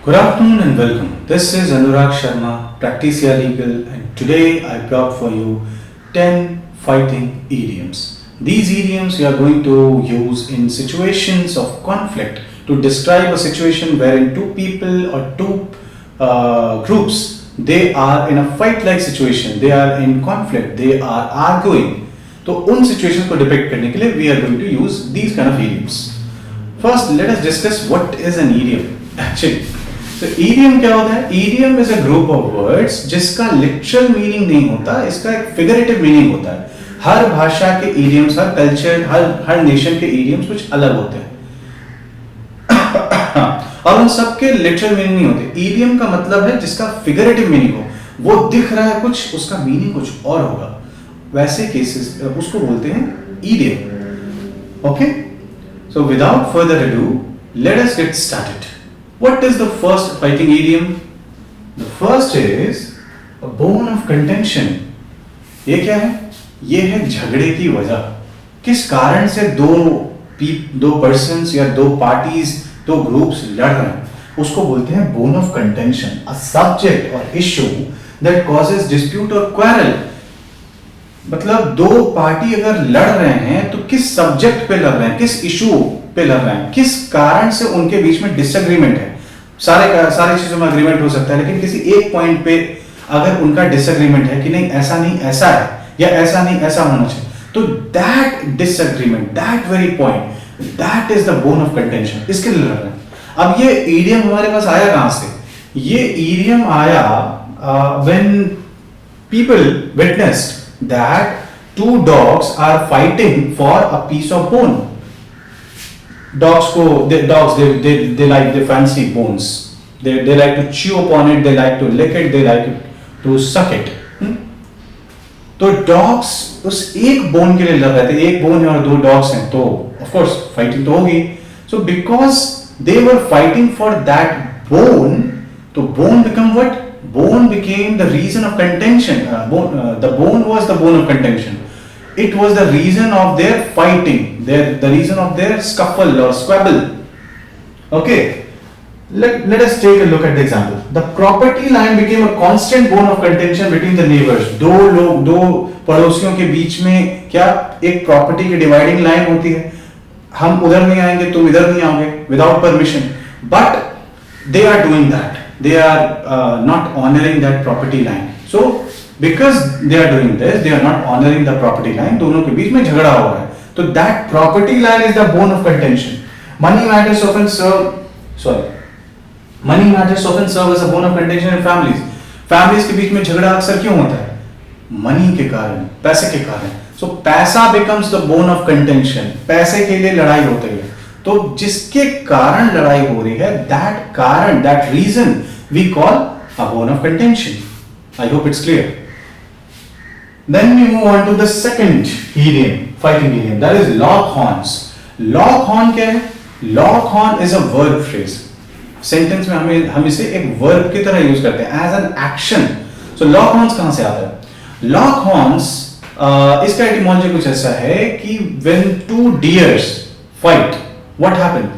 Good afternoon and welcome. This is Anurag Sharma, Practicia Legal, and today I brought for you 10 fighting idioms. These idioms we are going to use in situations of conflict to describe a situation wherein two people or two groups they are in a fight-like situation, they are in conflict, they are arguing. तो उन situations को depict करने के लिए we are going to use these kind of idioms. First, let us discuss what is an idiom actually. तो idiom क्या होता है? Idiom is a group of words जिसका literal meaning नहीं होता, इसका एक figurative meaning होता है. हर भाषा के idioms, हर culture, हर nation के idioms कुछ अलग होते हैं. और उन सबके literal meaning नहीं होते. Idiom का मतलब है जिसका figurative meaning हो. वो दिख रहा है कुछ, उसका meaning कुछ और होगा. वैसे cases उसको बोलते हैं idiom. Okay? So without further ado, let us get started. What is the first fighting idiom? The first is a bone of contention. ये क्या है? ये है झगड़े की वजह. किस कारण से दो persons या दो parties, दो groups लड़ रहे हैं, उसको बोलते हैं bone of contention. A subject or issue that causes dispute or quarrel. मतलब दो पार्टी अगर लड़ रहे हैं तो किस सब्जेक्ट पे लड़ रहे हैं, किस इशू पे लड़ रहे हैं, किस कारण से उनके बीच में डिसएग्रीमेंट है. सारी चीजों में एग्रीमेंट हो सकता है, लेकिन किसी एक पॉइंट पे अगर उनका डिसएग्रीमेंट है कि नहीं ऐसा नहीं ऐसा है या ऐसा नहीं ऐसा होना चाहिए, तो that disagreement, that very point, that is the bone of contention. इसके लिए लड़ रहे हैं. अब ये ईडियम हमारे पास आया कहां से? ये ईडियम आया when people witnessed that two dogs are fighting for a piece of bone. They like the fancy bones. They like to chew upon it, they like to lick it, they like to suck it. तो dogs उस एक bone के लिए लड़ रहे थे. एक bone है और दो dogs हैं, तो of course fighting तो होगी. So because they were fighting for that bone, तो bone become what? Bone became the reason of contention. The bone was the bone of contention. It was the reason of their fighting, the reason of their scuffle or squabble. Okay, let us take a look at the example. The property line became a constant bone of contention between the neighbors. दो पड़ोसियों के बीच में क्या एक property की dividing line होती है. हम उधर नहीं आएंगे, तुम इधर नहीं आओगे, without permission. But they are doing that. They are not honoring that property line. So because they are doing this, they are not honoring the property line. दोनों के बीच में झगड़ा हो रहा है. तो that property line is the bone of contention. Money matters often serve as a bone of contention in families. Families के बीच में झगड़ा अक्सर क्यों होता है? Money के कारण, पैसे के कारण. So पैसा becomes the bone of contention. पैसे के लिए लड़ाई होती है. तो जिसके कारण लड़ाई हो रही है, that reason we call a bone of contention. I hope it's clear. Then we move on to the second idiom, fighting idiom, that is lock horns. Lock horn क्या है? Lock horn is a verb phrase. Sentence में हम iसे एक verb की तरह use करते हैं as an action. So lock horns कहां से आता है? Lock horns इसका etymology कुछ ऐसा है कि when two deers fight, what happened?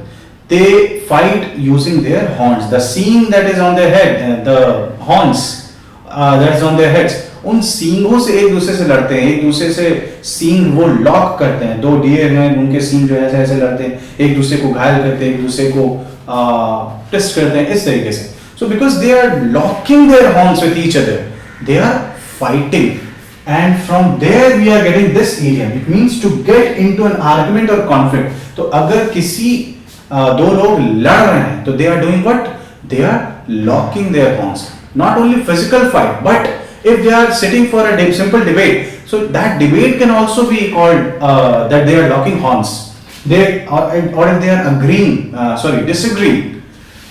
They fight using their horns. The seam that is on their head, the horns that is on their heads, उन सींगों से एक दूसरे से लड़ते हैं, एक दूसरे से सींग वो लॉक करते हैं. दो डियर हैं, उनके सींग जो है ऐसे ऐसे लड़ते हैं, एक दूसरे को घायल करते हैं, एक दूसरे को ट्विस्ट करते हैं, इस तरीके से. So because they are locking their horns with each other, they are fighting. And from there we are getting this idiom. It means to get into an argument or conflict. तो अगर किसी दो लोग लड़ रहे हैं, तो they are doing what? They are locking their horns. Not only physical fight, but if they are sitting for a simple debate, so that debate can also be called that they are locking horns. Or if they are disagreeing,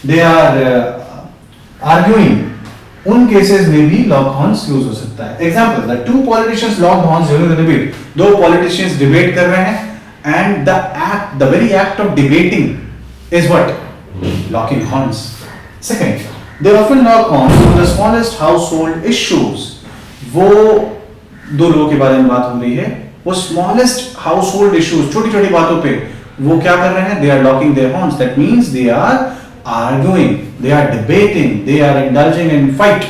they are arguing. उन cases में भी lock horns use हो सकता है. Example, the two politicians locked horns during the debate. दो politicians debate कर रहे हैं and the very act of debating is what? Locking horns. Second, they often lock horns on the smallest household issues. वो दो लोगों के बारे में बात हो रही है, वो smallest household issues, छोटी छोटी बातों पे वो क्या कर रहे हैं? They are locking their horns. That means they are arguing, they are debating, they are indulging in fight.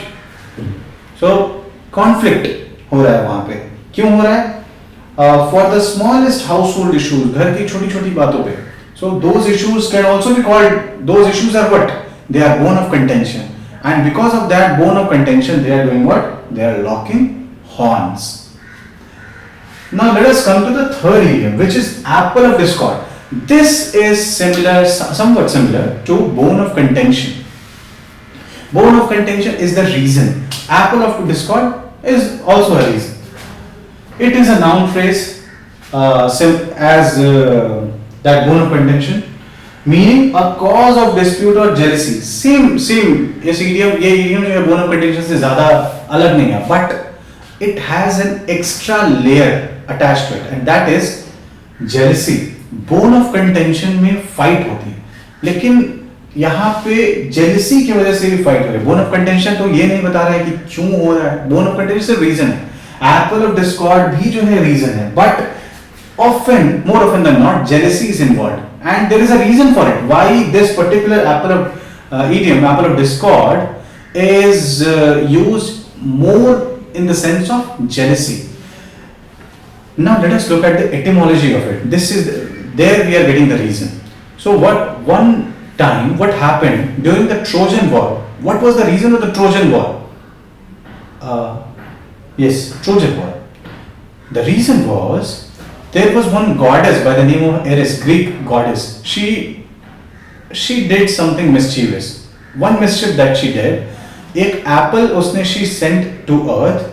So conflict हो रहा है वहां पे. क्यों हो रहा है? For the smallest household issues, घर की छोटी छोटी बातों पे. So those issues can also be called, those issues are what? They are bone of contention. And because of that bone of contention, they are doing what? They are locking horns. Now let us come to the third idiom, which is apple of discord. This is similar, somewhat similar to bone of contention. Bone of contention is the reason. Apple of discord is also a reason. It is a noun phrase as that bone of contention, meaning a cause of dispute or jealousy. Same. ये idiom जो है bone of contention से ज़्यादा अलग नहीं है, but it has an extra layer attached to it, and that is jealousy. Bone of contention में fight होती है, लेकिन यहाँ पे jealousy की वजह से भी fight हो रही है. Bone of contention तो ये नहीं बता रहा है कि क्यों हो रहा है. Bone of contention सिर्फ reason है. Apple of discord भी जो है reason है, but more often than not, jealousy is involved, and there is a reason for it. Why this particular apple of idiom, apple of discord, is used more in the sense of jealousy. Now let us look at the etymology of it. There we are getting the reason. So one time what happened during the Trojan War? What was the reason of the Trojan War? Yes, Trojan War. The reason was there was one goddess by the name of Eris, Greek goddess. She did something mischievous. One mischief that she did, एक apple उसने she sent to earth.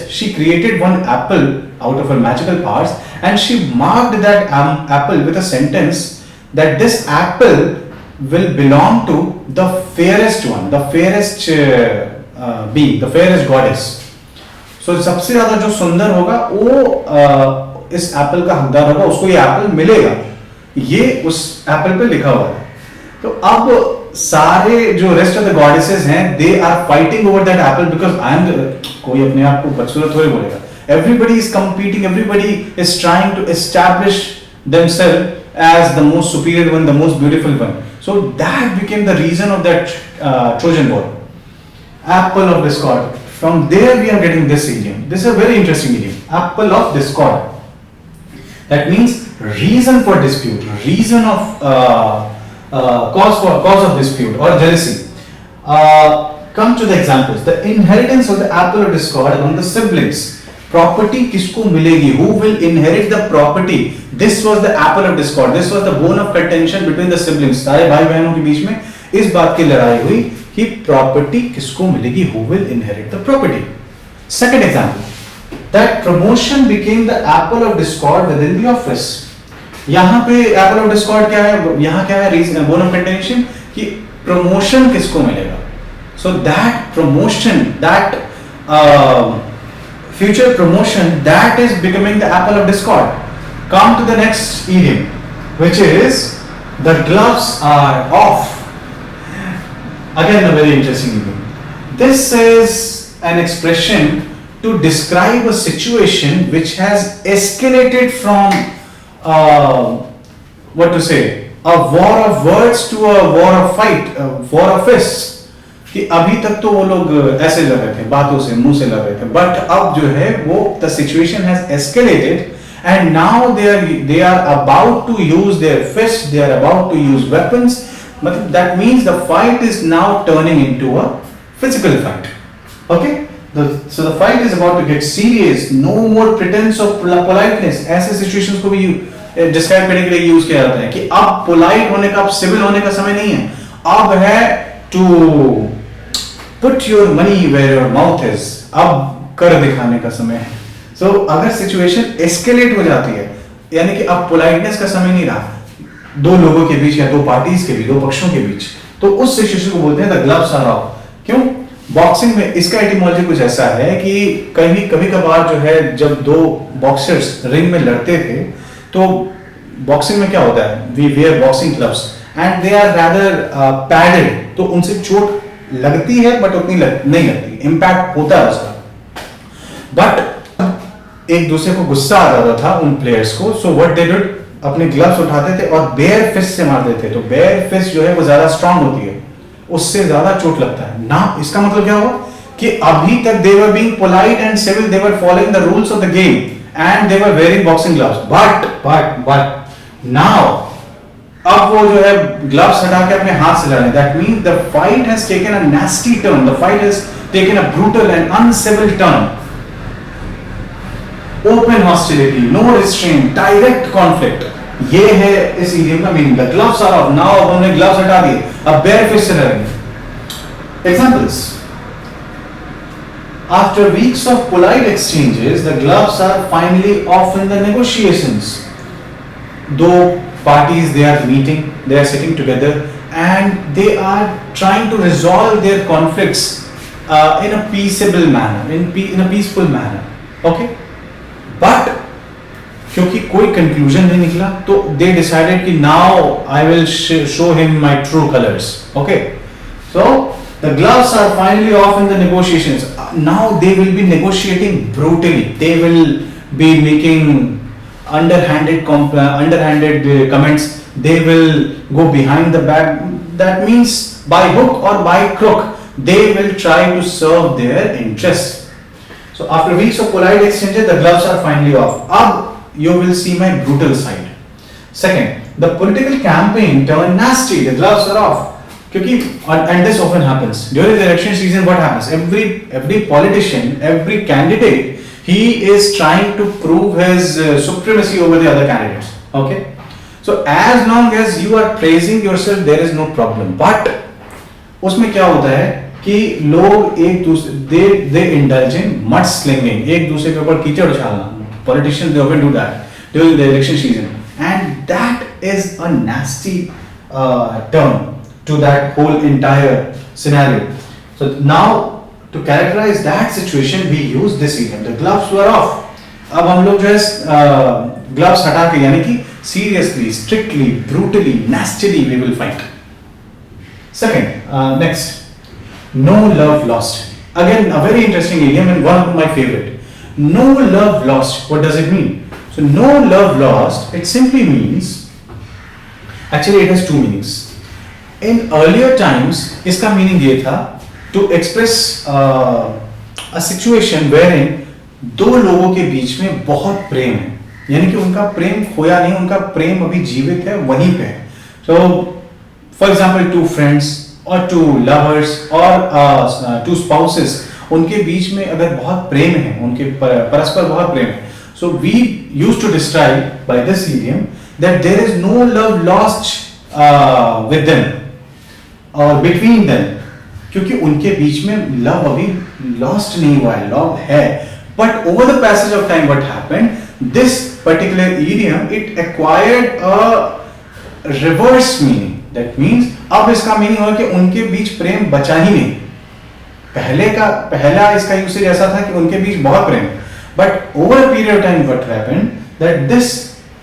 She created one apple out of her magical powers, and she marked that apple with a sentence that this apple will belong to the fairest one, the fairest being, the fairest goddess. So सबसे ज़्यादा जो सुंदर होगा वो इस Apple का हकदार होगा, उसको ये एप्पल मिलेगा. ये उस एप्पल पे लिखा हुआ है. तो अब सारे जो रेस्ट ऑफ द गॉडेसेस हैं, they are fighting over that apple because I am, कोई अपने आप को बदसूरत थोड़ी बोलेगा. Everybody is competing, everybody is trying to establish themselves as the most superior one, the most beautiful one. So that became the reason of that Trojan war. Apple of discord. From there we are getting this idiom. This is a very interesting idiom. Apple of discord. That means reason for dispute, reason of cause of dispute or jealousy. Come to the examples. The inheritance of the apple of discord among the siblings. Property किसको मिलेगी? Who will inherit the property? This was the apple of discord. This was the bone of contention between the siblings. सारे भाई बहनों के बीच में इस बात की लड़ाई हुई कि प्रॉपर्टी किसको मिलेगी. Who will inherit the property? Second example, that promotion became the apple of discord within the office. यहाँ पे apple of discord क्या है? यहाँ क्या है reason, bone of contention कि promotion किसको मिलेगा. So that promotion, that future promotion, that is becoming the apple of discord. Come to the next idiom, which is the gloves are off. Again a very interesting idiom. This is an expression to describe a situation which has escalated from what to say, a war of words to a war of fight, a war of fists. कि अभी तक तो वो लोग ऐसे लड़ रहे थे, बातों से, मुंह से लड़ रहे थे, बट अब जो है वो the situation has escalated and now they are about to use their fists, they are about to use weapons. That means the fight is now turning into a physical fight. Okay, so the fight is about to get serious. No more pretense of politeness. ऐसे situations को भी describe करने के लिए use किया जाता है कि अब polite होने का, अब civil होने का समय नहीं है. अब है to put your money where your mouth is. अब कर दिखाने का समय है. So अगर situation escalate हो जाती है, यानी कि अब politeness का समय नहीं रहा दो लोगों के बीच या दो पार्टीज के बीच, दो पक्षों के बीच, तो उस सिचुएशन को बोलते हैं द ग्लव्स आर ऑफ. क्यों? बॉक्सिंग में इसका एटिमोलॉजी कुछ ऐसा है कि कभी कभार जो है जब दो बॉक्सर्स रिंग में लड़ते थे तो बॉक्सिंग में क्या होता है, we wear boxing gloves and they are rather padded, तो उनसे चोट लगती है बट उतनी नहीं लगती, इंपैक्ट होता है उसका, बट एक दूसरे को गुस्सा आ रहा था उन प्लेयर्स को. सो व्हाट दे डिड, अपने ग्लव्स उठाते थे और बेयर फिस्ट से मारते थे, तो बेयर फिस्ट जो है वो ज्यादा स्ट्रांग होती है, उससे ज्यादा चोट लगता है ना। इसका मतलब क्या हुआ कि अभी तक they were being polite and civil, they were following the rules of the game and they were wearing boxing gloves, but now अब वो जो है ग्लव्स हटा के अपने हाथ से लड़े, that means the fight has taken a nasty turn, the fight has taken a brutal and uncivil turn, open hostility, no restraint, direct conflict, ये है इस इडियम का meaning. The gloves are off, now अब हमने gloves हटा दिए, अब bear fist से लड़ेंगे। Examples, after weeks of polite exchanges, the gloves are finally off in the negotiations. Though parties, they are meeting, they are sitting together and they are trying to resolve their conflicts in a peaceable manner, in a peaceful manner, okay, but क्योंकि कोई conclusion नहीं निकला तो they decided कि now I will show him my true colours, okay. So the gloves are finally off in the negotiations, now they will be negotiating brutally, they will be making underhanded comments, they will go behind the back, that means by hook or by crook they will try to serve their interests. So after weeks of polite exchanges, the gloves are finally off. Ab you will see my brutal side. Second, the political campaign turned nasty, the gloves are off. क्योंकि and this often happens during the election season. What happens? Every politician, every candidate, he is trying to prove his supremacy over the other candidates, okay. So as long as you are praising yourself, there is no problem, but उसमें क्या होता है कि लोग एक दूसरे they indulge in mudslinging, एक दूसरे के ऊपर कीचड़ उछालना, politicians they often do that during the election season, and that is a nasty turn to that whole entire scenario. So now to characterize that situation, we use this idiom, the gloves were off. अब हम लोग जो है gloves हटा के, यानी कि seriously, strictly, brutally, nastily we will fight. Second, next, no love lost. Again, a very interesting idiom and one of my favorite. No love lost. What does it mean? So no love lost, it simply means, actually it has two meanings. In earlier times, इसका meaning ये था to express a situation wherein दो लोगों के बीच में बहुत प्रेम है, यानी कि उनका प्रेम खोया नहीं, उनका प्रेम अभी जीवित है, वहीं पे है. So, for example, two friends or two lovers or two spouses, उनके बीच में अगर बहुत प्रेम है, उनके परस्पर बहुत प्रेम है, so we used to describe by this idiom that there is no love lost with them or between them, क्योंकि उनके बीच में लव अभी लॉस्ट नहीं हुआ है, लव है. But over the passage of time what happened, this particular idiom it acquired a reverse meaning. That means अब इसका मीनिंग हुआ कि उनके बीच प्रेम बचा ही नहीं. पहला इसका यूसेज ऐसा था कि उनके बीच बहुत प्रेम, but over a period of time what happened that this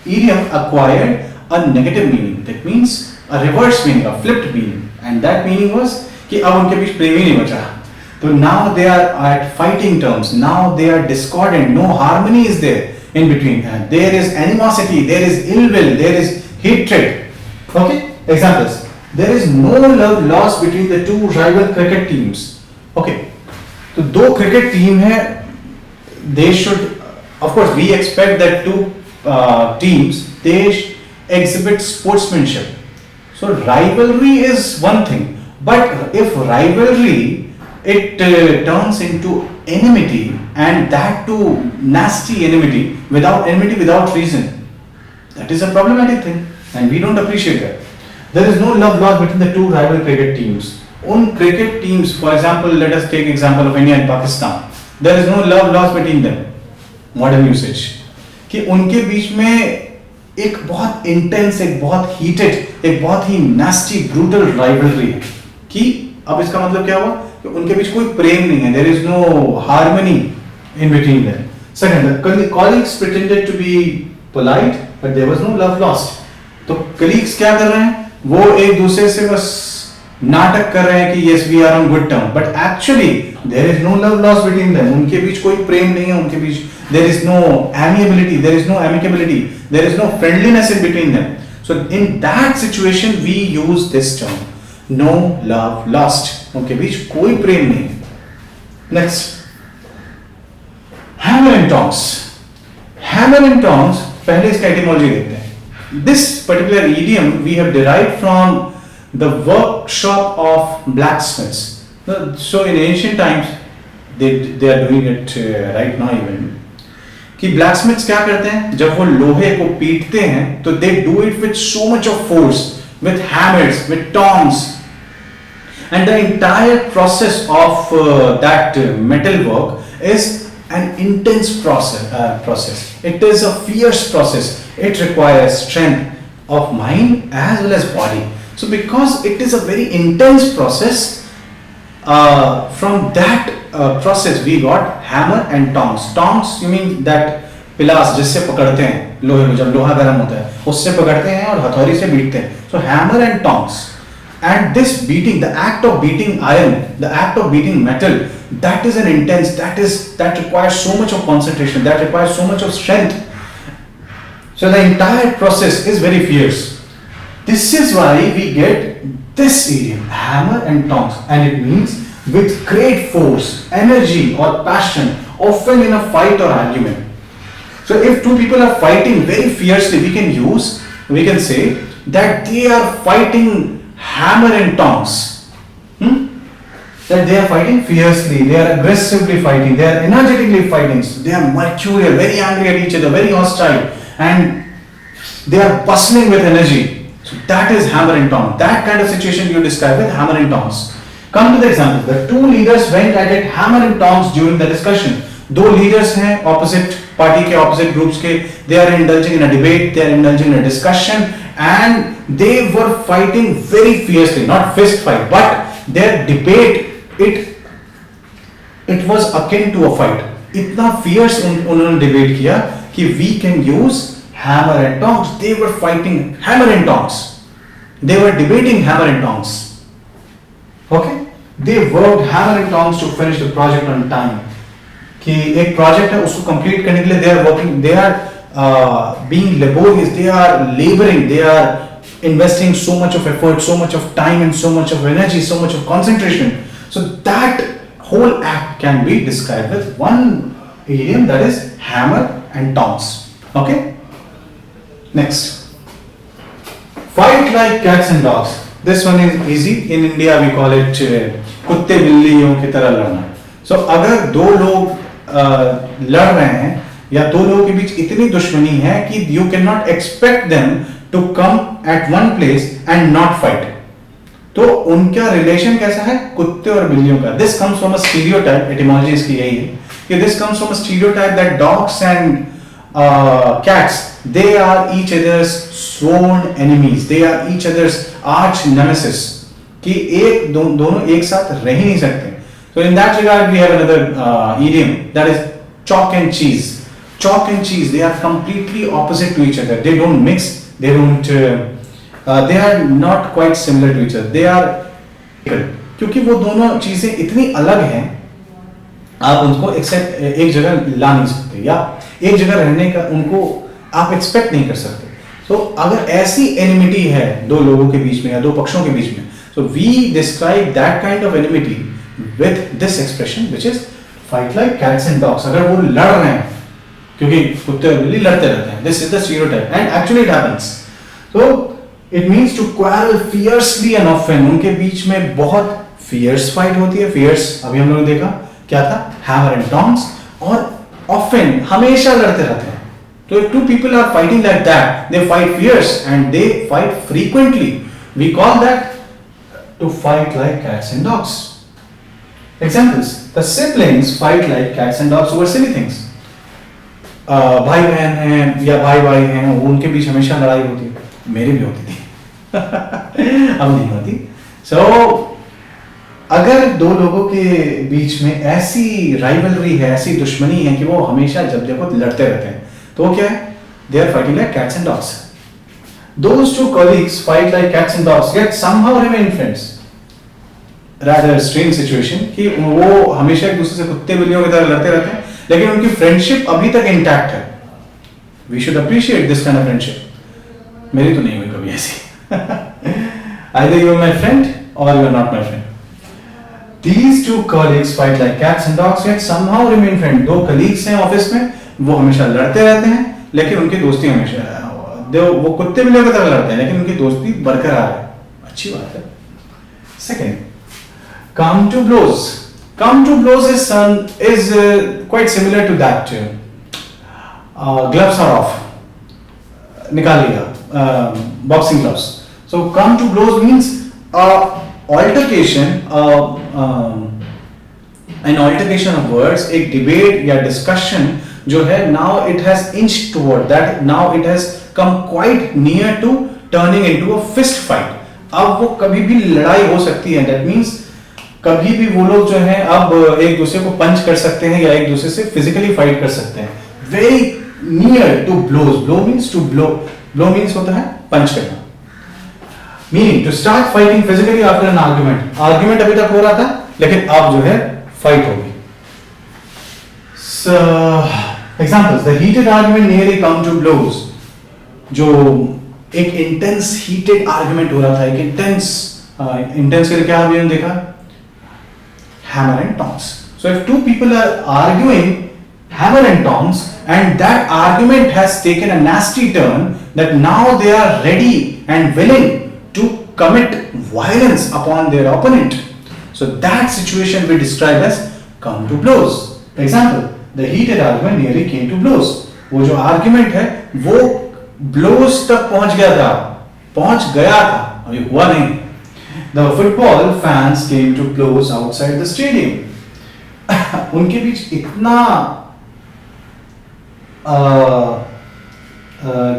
idiom acquired a negative meaning. That means a reverse meaning, a flipped meaning, and that meaning was कि अब उनके बीच प्रेम ही नहीं बचा. तो now they are at fighting terms, now they are discordant, no harmony is there in between, there is animosity, there is ill will, there is hatred. Okay, examples, there is no love lost between the two rival cricket teams. Okay, तो दो cricket team है, they should of course we expect that two teams they exhibit sportsmanship. So rivalry is one thing, but if rivalry it turns into enmity, and that too nasty enmity, without reason, that is a problematic thing, and we don't appreciate that. There is no love lost between the two rival cricket teams. On cricket teams, for example, let us take example of India and Pakistan. There is no love lost between them. Modern usage कि उनके बीच में एक बहुत intense, एक बहुत heated, एक बहुत ही nasty brutal rivalry है. कि अब इसका मतलब क्या हुआ कि उनके बीच कोई प्रेम नहीं है, there is no harmony in between them. Second, colleagues pretended to be polite but there was no love lost. तो कलीग्स क्या कर रहे हैं, वो एक दूसरे से बस नाटक कर रहे हैं कि yes we are on good term, but actually there is no love lost between them. उनके बीच कोई प्रेम नहीं है, उनके बीच there is no amiability, there is no amicability, there is no friendliness in between them. So in that situation we use this term, no love lost. उनके बीच कोई प्रेम नहीं. Next, hammer and tongs. Hammer and tongs, पहले इसका etymology देखते हैं. This particular idiom we have derived from the workshop of blacksmiths. So in ancient times they are doing it right now even. कि blacksmiths क्या करते हैं, जब वो लोहे को पीटते हैं तो they do it with so much of force, with hammers, with tongs, and the entire process of that metal work is an intense process. It is a fierce process. It requires strength of mind as well as body. So because it is a very intense process, from that process we got hammer and tongs. Tongs you mean that पिलास जिससे पकड़ते हैं लोहे को, जब लोहा गर्म होता है उससे पकड़ते हैं और हथौड़ी से बीटते हैं. So hammer and tongs. And this beating, the act of beating iron, the act of beating metal, that is an intense, that requires so much of concentration, that requires so much of strength. So the entire process is very fierce. This is why we get this idiom, hammer and tongs, and it means with great force, energy or passion, often in a fight or argument. So if two people are fighting very fiercely, we can say that they are fighting hammer and tongs. That they are fighting fiercely, they are aggressively fighting, they are energetically fighting, they are mercurial, very angry at each other, very hostile, and they are bustling with energy. So that is hammer and tongs. That kind of situation you describe with hammer and tongs. Come to the example. The two leaders went at it hammer and tongs during the discussion. दो leaders हैं opposite party के, opposite groups के, they are indulging in a debate, they are indulging in a discussion, and they were fighting very fiercely, not fist fight, but their debate, it was akin to a fight. इतना fierce उन्होंने debate किया कि we can use hammer and tongs. They were fighting hammer and tongs. They were debating hammer and tongs. Okay? They worked hammer and tongs to finish the project on time. कि एक project है उसको complete करने के लिए they are working, they are being laborious, they are laboring, they are investing so much of effort, so much of time and so much of energy, so much of concentration. So that whole act can be described with one idiom, that is hammer and tongs. Okay? Next, fight like cats and dogs. This one is easy. In India we call it कुत्ते बिल्लियों की तरह लड़ना. So अगर दो लोग लड़ रहे हैं या दो लोगों के बीच इतनी दुश्मनी है कि you cannot expect them to come at one place and not fight, तो उनका रिलेशन कैसा है, कुत्ते और बिल्लियों का. This comes from a stereotype. Etymology इसकी यही है कि this comes from a stereotype that dogs and cats, they are each other's sworn enemies, they are each other's arch nemesis, कि दोनों एक साथ रह ही नहीं सकते. So in that regard we have another idiom, that is chalk and cheese. Chalk and cheese, they are completely opposite to each other. They don't mix, they don't they are not quite similar to each other. They are, क्योंकि वो दोनों चीजें इतनी अलग हैं, आप उनको एक जगह ला नहीं सकते या एक जगह रहने का उनको आप एक्सपेक्ट नहीं कर सकते. So अगर ऐसी एनिमिटी है दो लोगों के बीच में या दो पक्षों के बीच में, so we describe that kind of enmity with this expression, which is fight like cats and dogs. अगर वो लड़ रहे हैं, क्योंकि कुत्ते और बिल्ली लड़ते रहते हैं, this is the stereotype, and actually it happens. So it means to quarrel fiercely and often. उनके बीच में बहुत fierce fight होती है. Fierce अभी हम लोगों ने देखा क्या था, hammer and tongs, और often हमेशा लड़ते रहते हैं. So if two people are fighting like that, they fight fierce and they fight frequently. We call that to fight like cats and dogs. Examples: the siblings fight like cats and dogs over silly things. भाई बहन हैं या भाई भाई हैं, उनके बीच हमेशा लड़ाई होती है. मेरी भी होती थी. अब नहीं होती. So अगर दो लोगों के बीच में ऐसी राइवलरी है, ऐसी दुश्मनी है कि वो हमेशा जब देखो लड़ते रहते हैं, तो क्या है, they are fighting like cats and dogs. Those two colleagues fight like cats and dogs, yet somehow remain friends. Rather strange situation कि वो हमेशा एक दूसरे से कुत्ते बिल्लियों की तरह लड़ते रहते हैं, लेकिन उनकी फ्रेंडशिप अभी तक इंटैक्ट है. We should appreciate this kind of friendship. मेरी तो नहीं हुई कभी ऐसी. Either you are my friend or you are not my friend. These two colleagues fight like cats and dogs yet somehow remain friends. दो colleagues हैं office में, वो हमेशा लड़ते रहते हैं, लेकिन उनकी दोस्ती हमेशा, वो कुत्ते बिल्लियों की तरह लड़ते हैं, लेकिन उनकी दोस्ती बरकरार है. अच्छी बात है. Second, come to blows. Come to blows is quite similar to that. Gloves are off. निकाल लिया. Boxing gloves. So come to blows means altercation, an altercation of words, एक debate या discussion जो है, now it has inched toward that, now it has come quite near to turning into a fist fight. अब वो कभी भी लड़ाई हो सकती है. That means कभी भी वो लोग जो हैं अब एक दूसरे को पंच कर सकते हैं या एक दूसरे से फिजिकली फाइट कर सकते हैं. Very near to blows. Blow means to blow. Blow means होता है पंच करना. Meaning to start fighting physically after an argument. Argument अभी तक हो रहा था, लेकिन अब जो है फाइट होगी. So examples: the heated argument nearly come to blows. जो एक intense heated argument हो रहा था, एक intense के लिए क्या अभी हमने देखा? Hammer and tongs. So if two people are arguing hammer and tongs and that argument has taken a nasty turn, that now they are ready and willing to commit violence upon their opponent. So that situation we describe as come to blows. For example, the heated argument nearly came to blows. वो जो argument है वो blows तक पहुंच गया था, अभी हुआ नहीं. The football fans came to blows outside the stadium. उनके बीच इतना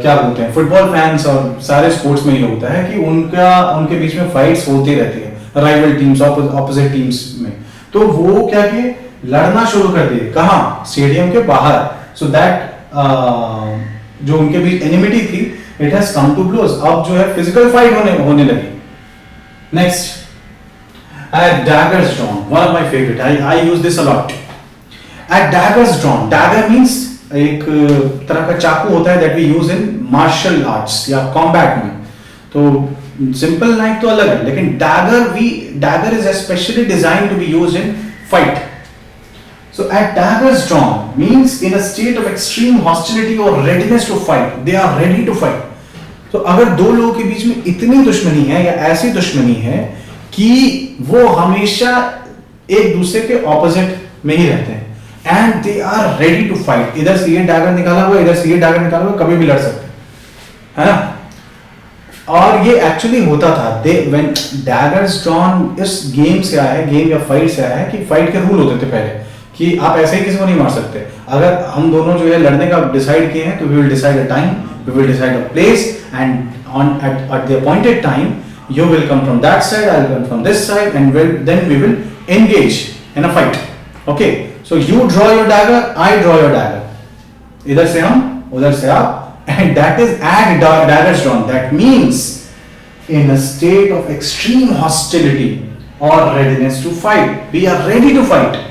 क्या बोलते हैं, फुटबॉल फैंस और सारे स्पोर्ट्स में ये होता है कि उनके बीच में फाइट्स होती रहती है, राइवल टीम्स, ऑपोजिट टीम्स में. तो वो क्या किए, लड़ना शुरू कर दिए. कहाँ? स्टेडियम के बाहर. सो दैट जो उनके बीच एनिमिटी थी, it has come to blows. अब जो है फिजिकल फाइट होने लगी. Next, at daggers drawn, one of my favorite. I use this a lot. At daggers drawn, dagger means एक तरह का चाकू होता है that we use in martial arts या combat में. तो simple knife तो अलग है, लेकिन dagger is especially designed to be used in fight. So at daggers drawn means in a state of extreme hostility or readiness to fight. They are ready to fight. तो अगर दो लोगों के बीच में इतनी दुश्मनी है या ऐसी दुश्मनी है कि वो हमेशा एक दूसरे के ऑपोजिट में ही रहते हैं, and they are ready to fight. इधर से ये डैगर निकाला हुआ, इधर से ये डैगर निकाला हुआ, कभी भी लड़ सकते हैं, है ना. और ये एक्चुअली होता था. व्हेन डैगर्स ड्रॉन, इस गेम से आया है, गेम या फाइट से आया है कि फाइट के रूल होते थे पहले कि आप ऐसे ही किसी को नहीं मार सकते. अगर हम दोनों जो है लड़ने का डिसाइड किए हैं तो we will decide a time, we will decide a place, and on at the appointed time you will come from that side, I will come from this side, and then we will engage in a fight. Okay, so you draw your dagger, I draw your dagger. इधर से हम, उधर से आप, and that is at daggers drawn. That means in a state of extreme hostility or readiness to fight. We are ready to fight.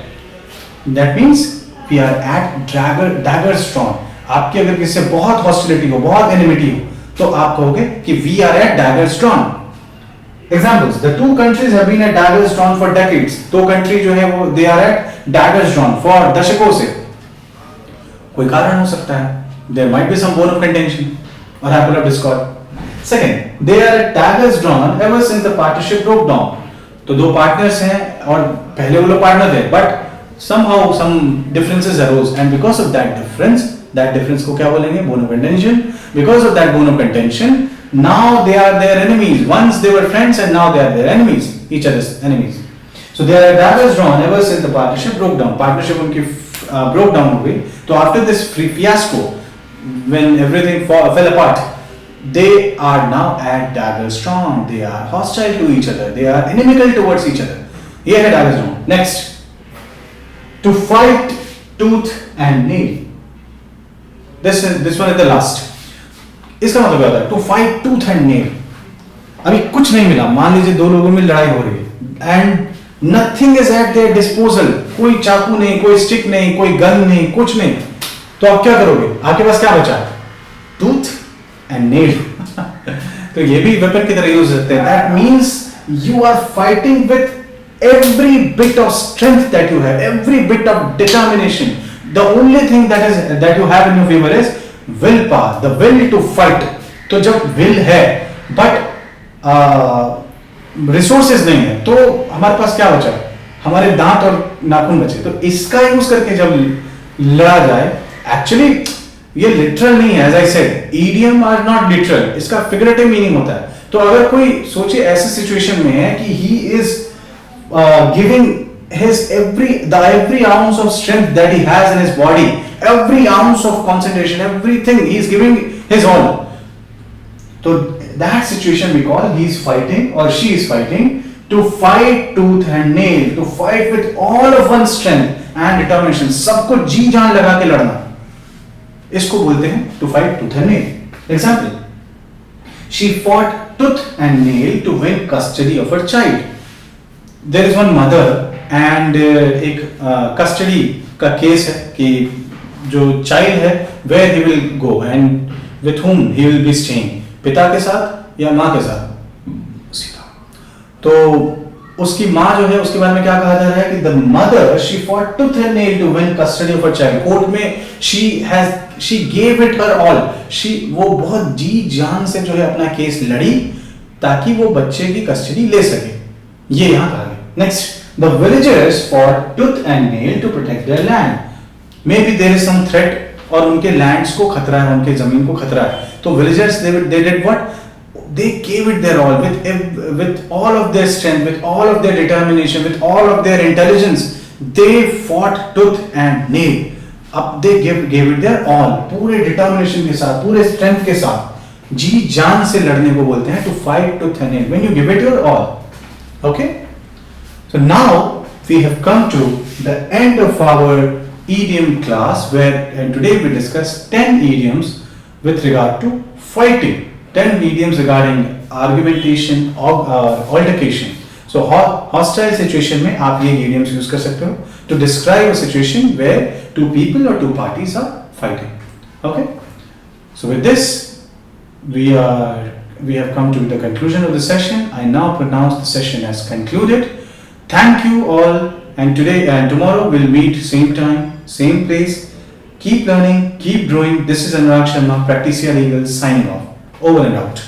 That means we are at daggers drawn. आपकी अगर किसी से बहुत hostility हो, बहुत enmity हो, तो आप कहोगे कि we are at daggers drawn. Examples: the two countries have been at daggers drawn for decades. दो कंट्री जो है वो they are at daggers drawn for दशकों से. कोई कारण हो सकता है. There might be some bone of contention or apple of discord. Second, they are at daggers drawn ever since the partnership broke down. तो दो पार्टनर्स हैं और पहले वो लोग पार्टनर थे, but somehow some differences arose, and because of that difference को क्या बोलेंगे? Bone of contention. Because of that bone of contention, now they are their enemies. Once they were friends and now they are their enemies, each other's enemies. So they are daggers drawn ever since the partnership broke down. Partnership उनकी broke down हो गई. तो after this fiasco, when everything fell apart, they are now at daggers drawn. They are hostile to each other. They are inimical towards each other. ये है daggers drawn. Next, to fight tooth and nail. This one is the last. इसका मतलब क्या होता है? To fight tooth and nail. अभी कुछ नहीं मिला, मान लीजिए दो लोगों में लड़ाई हो रही है, and nothing is eight there disposal, कोई चाकू नहीं, कोई स्टिक नहीं, कोई गन नहीं, कुछ नहीं, तो आप क्या करोगे? आपके पास क्या बचा? Tooth and nail. तो ये भी वेपन की तरह यूज होते हैं। That means you are fighting with every bit of strength that you have, every bit of determination. The only thing that you have in your favour is will power, the will to fight. तो जब will है but resources नहीं है, तो हमारे पास क्या बचा? हमारे दांत और नाखून बचे। तो इसका यूज करके जब लड़ा जाए, एक्चुअली ये लिटरल नहीं है, as I said, idiom are not literal, इसका फिगरेटिव मीनिंग होता है। तो अगर कोई सोचिए ऐसे सिचुएशन में है कि he is giving his every ounce of strength that he has in his body, every ounce of concentration, everything he is giving his all. So that situation we call he is fighting or she is fighting to fight tooth and nail, to fight with all of one's strength and determination. सबको जी जान लगा के लड़ना, इसको बोलते हैं to fight tooth and nail. Example, she fought tooth and nail to win custody of her child. There is one mother and एक custody का केस है कि जो चाइल्ड है where he will go and with whom he will be staying, पिता के साथ या माँ के साथ, सीधा। तो उसकी माँ जो है उसके बारे में क्या कहा जा रहा है कि the mother she fought tooth and nail to win custody of her child. Court में she gave it her all. वो बहुत जी जान से जो है अपना केस लड़ी ताकि वो बच्चे की कस्टडी ले सके, ये यहाँ कहा गया। Next, the villagers fought tooth and nail to protect their land. Maybe there is some threat और उनके लैंड्स को खतरा है, उनके जमीन को खतरा है, तो villagers they did what? They gave it their all with all of their strength, with all of their determination, with all of their intelligence. They fought tooth and nail. अब they gave it their all, पूरे determination के साथ, पूरे strength के साथ, जी जान से लड़ने को बोलते हैं to fight tooth and nail. When you give it your all, okay? So now we have come to the end of our idiom class, where today we discussed 10 idioms with regard to fighting, 10 idioms regarding argumentation or altercation. So hostile situation में आप ये idioms use कर सकते हो to describe a situation where two people or two parties are fighting. Okay? So with this we have come to the conclusion of the session. I now pronounce the session as concluded. Thank you all, and today and tomorrow we'll meet same time, same place. Keep learning, keep growing. This is Anurag Sharma, Practicia Legal, signing off. Over and out.